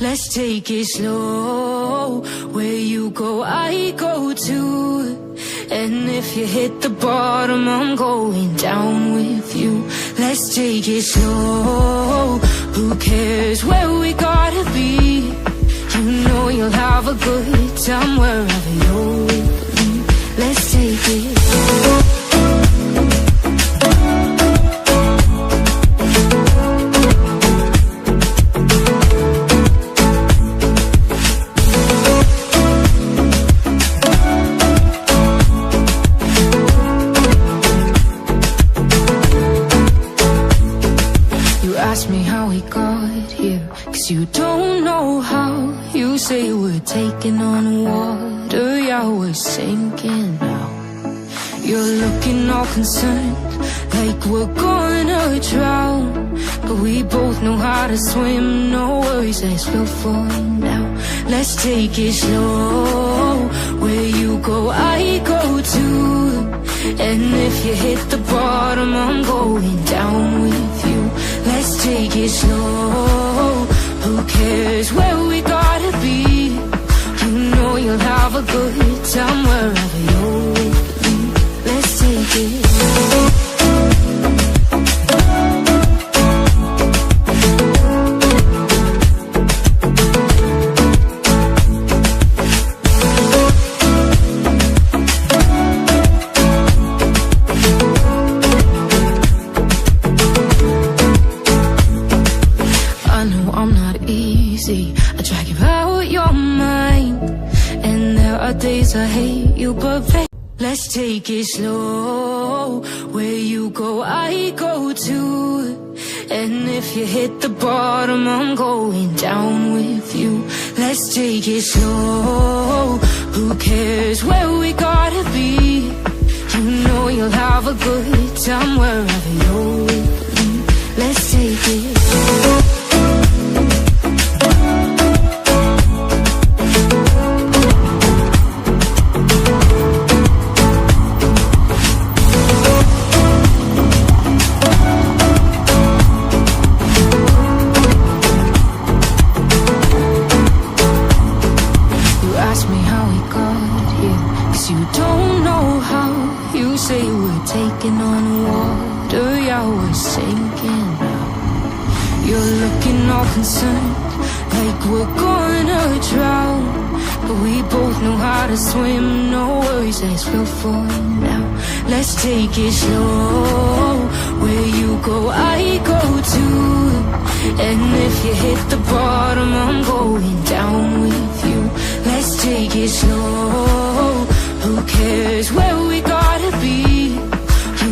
Let's take it slow. Where you go, I go too. And if you hit the bottom, I'm going down with you. Let's take it slow. Who cares where we gotta be? You know you'll have a good time wherever you're with me. Let's take it slow. Ask me how we got here, 'cause you don't know how. You say we're taking on water, yeah, we're sinking now. You're looking all concerned, like we're gonna drown. But we both know how to swim, no worries, let's go for now. Let's take it slow. Where you go, I go too. And if you hit the bottom, I'm going down with you. Let's take it slow. Who cares where we gotta be? You know you'll have a good time wherever you're with me. Let's take it slow. I drag you out your mind, and there are days I hate you, but let's take it slow. Where you go, I go too. And if you hit the bottom, I'm going down with you. Let's take it slow. Who cares where we gotta be? You know you'll have a good time wherever you're with me. Let's take it slow. Ask me how we got here, 'cause you don't know how. You say we're taking on water, yeah, we're sinking now. You're looking all concerned, like we're gonna drown. But we both know how to swim, no worries, let's go for now. Let's take it slow. Where you go, I go too. And if you hit the bottom, I'm going down with you. Let's take it slow. Who cares?